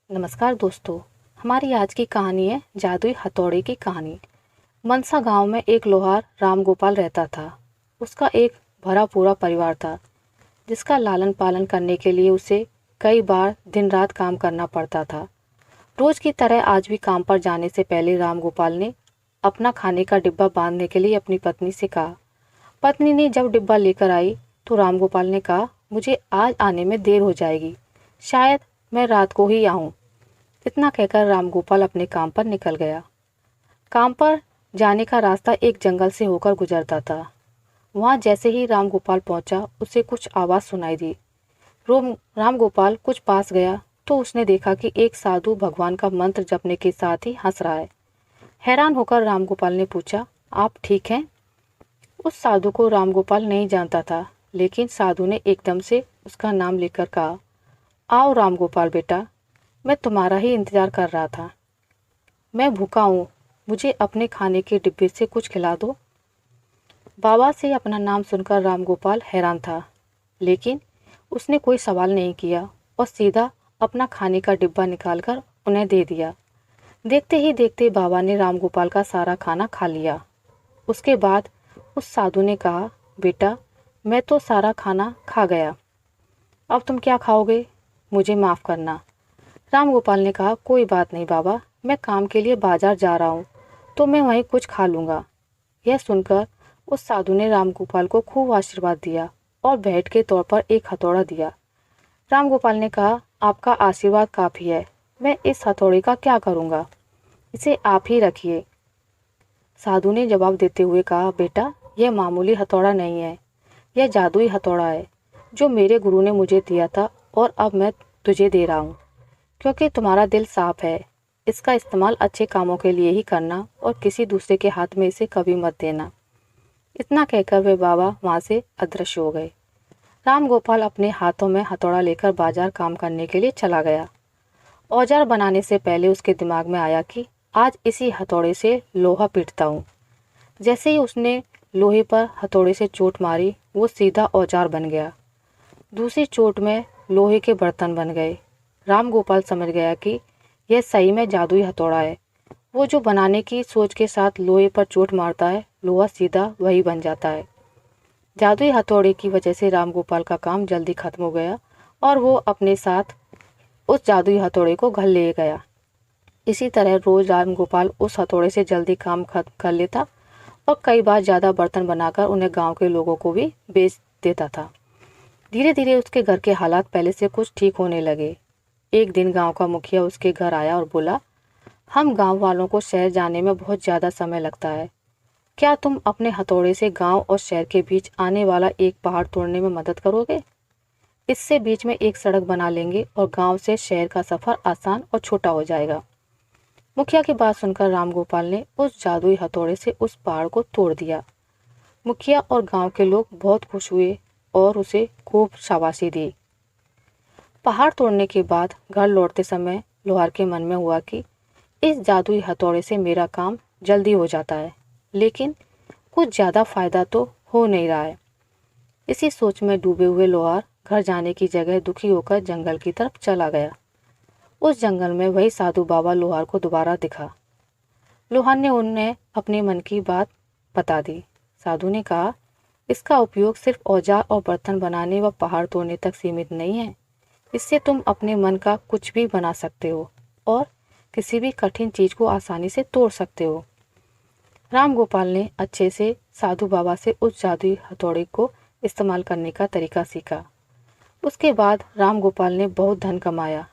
नमस्कार दोस्तों। हमारी आज की कहानी है जादुई हथौड़े की कहानी। मनसा गांव में एक लोहार राम गोपाल रहता था। उसका एक भरा पूरा परिवार था जिसका लालन पालन करने के लिए उसे कई बार दिन रात काम करना पड़ता था। रोज की तरह आज भी काम पर जाने से पहले राम गोपाल ने अपना खाने का डिब्बा बांधने के लिए अपनी पत्नी से कहा। पत्नी ने जब डिब्बा लेकर आई तो राम गोपाल ने कहा, मुझे आज आने में देर हो जाएगी, शायद मैं रात को ही आऊं। इतना कहकर रामगोपाल अपने काम पर निकल गया। काम पर जाने का रास्ता एक जंगल से होकर गुजरता था। वहां जैसे ही रामगोपाल पहुंचा उसे कुछ आवाज सुनाई दी। रामगोपाल कुछ पास गया तो उसने देखा कि एक साधु भगवान का मंत्र जपने के साथ ही हंस रहा है। हैरान होकर रामगोपाल ने पूछा, आप ठीक हैं? उस साधु को रामगोपाल नहीं जानता था, लेकिन साधु ने एकदम से उसका नाम लेकर कहा, आओ रामगोपाल बेटा, मैं तुम्हारा ही इंतजार कर रहा था। मैं भूखा हूँ, मुझे अपने खाने के डिब्बे से कुछ खिला दो। बाबा से अपना नाम सुनकर रामगोपाल हैरान था, लेकिन उसने कोई सवाल नहीं किया और सीधा अपना खाने का डिब्बा निकालकर उन्हें दे दिया। देखते ही देखते बाबा ने रामगोपाल का सारा खाना खा लिया। उसके बाद उस साधु ने कहा, बेटा, मैं तो सारा खाना खा गया, अब तुम क्या खाओगे? मुझे माफ़ करना। रामगोपाल ने कहा, कोई बात नहीं बाबा, मैं काम के लिए बाजार जा रहा हूँ तो मैं वहीं कुछ खा लूँगा। यह सुनकर उस साधु ने रामगोपाल को खूब आशीर्वाद दिया और भेंट के तौर पर एक हथौड़ा दिया। रामगोपाल ने कहा, आपका आशीर्वाद काफ़ी है, मैं इस हथौड़े का क्या करूँगा, इसे आप ही रखिए। साधु ने जवाब देते हुए कहा, बेटा, यह मामूली हथौड़ा नहीं है, यह जादुई हथौड़ा है जो मेरे गुरु ने मुझे दिया था और अब मैं तुझे दे रहा हूँ, क्योंकि तुम्हारा दिल साफ है। इसका इस्तेमाल अच्छे कामों के लिए ही करना और किसी दूसरे के हाथ में इसे कभी मत देना। इतना कहकर वे बाबा वहाँ से अदृश्य हो गए। रामगोपाल अपने हाथों में हथौड़ा लेकर बाजार काम करने के लिए चला गया। औजार बनाने से पहले उसके दिमाग में आया कि आज इसी हथौड़े से लोहा पीटता हूँ। जैसे ही उसने लोहे पर हथौड़े से चोट मारी, वो सीधा औजार बन गया। दूसरी चोट में लोहे के बर्तन बन गए। रामगोपाल समझ गया कि यह सही में जादुई हथौड़ा है। वो जो बनाने की सोच के साथ लोहे पर चोट मारता है, लोहा सीधा वही बन जाता है। जादुई हथौड़े की वजह से रामगोपाल का काम जल्दी खत्म हो गया और वो अपने साथ उस जादुई हथौड़े को घर ले गया। इसी तरह रोज रामगोपाल उस हथौड़े से जल्दी काम खत्म कर लेता और कई बार ज़्यादा बर्तन बनाकर उन्हें गाँव के लोगों को भी बेच देता था। धीरे धीरे उसके घर के हालात पहले से कुछ ठीक होने लगे। एक दिन गांव का मुखिया उसके घर आया और बोला, हम गांव वालों को शहर जाने में बहुत ज़्यादा समय लगता है, क्या तुम अपने हथौड़े से गांव और शहर के बीच आने वाला एक पहाड़ तोड़ने में मदद करोगे? इससे बीच में एक सड़क बना लेंगे और गांव से शहर का सफ़र आसान और छोटा हो जाएगा। मुखिया की बात सुनकर रामगोपाल ने उस जादुई हथौड़े से उस पहाड़ को तोड़ दिया। मुखिया और गाँव के लोग बहुत खुश हुए और उसे खूब शाबाशी दी। पहाड़ तोड़ने के बाद घर लौटते समय लोहार के मन में हुआ कि इस जादुई हथौड़े से मेरा काम जल्दी हो जाता है, लेकिन कुछ ज़्यादा फायदा तो हो नहीं रहा है। इसी सोच में डूबे हुए लोहार घर जाने की जगह दुखी होकर जंगल की तरफ चला गया। उस जंगल में वही साधु बाबा लोहार को दोबारा दिखा। लोहार ने उन्हें अपने मन की बात बता दी। साधु ने कहा, इसका उपयोग सिर्फ औजार और बर्तन बनाने व पहाड़ तोड़ने तक सीमित नहीं है, इससे तुम अपने मन का कुछ भी बना सकते हो और किसी भी कठिन चीज को आसानी से तोड़ सकते हो। रामगोपाल ने अच्छे से साधु बाबा से उस जादुई हथौड़े को इस्तेमाल करने का तरीका सीखा। उसके बाद रामगोपाल ने बहुत धन कमाया।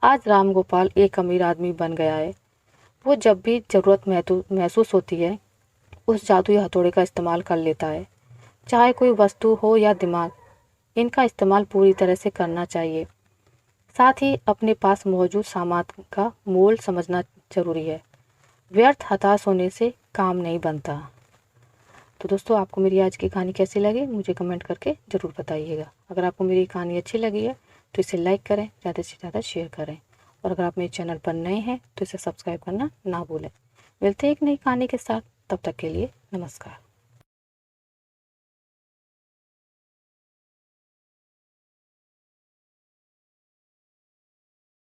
आज रामगोपाल एक अमीर आदमी बन गया है। वो जब भी ज़रूरत महसूस होती है, उस जादुई हथौड़े का इस्तेमाल कर लेता है। चाहे कोई वस्तु हो या दिमाग, इनका इस्तेमाल पूरी तरह से करना चाहिए। साथ ही अपने पास मौजूद सामान का मोल समझना जरूरी है। व्यर्थ हताश होने से काम नहीं बनता। तो दोस्तों, आपको मेरी आज की कहानी कैसी लगी मुझे कमेंट करके ज़रूर बताइएगा। अगर आपको मेरी कहानी अच्छी लगी है तो इसे लाइक करें, ज़्यादा से ज़्यादा शेयर करें और अगर आप मेरे चैनल पर नए हैं तो इसे सब्सक्राइब करना ना भूलें। मिलते हैं एक नई कहानी के साथ, तब तक के लिए नमस्कार।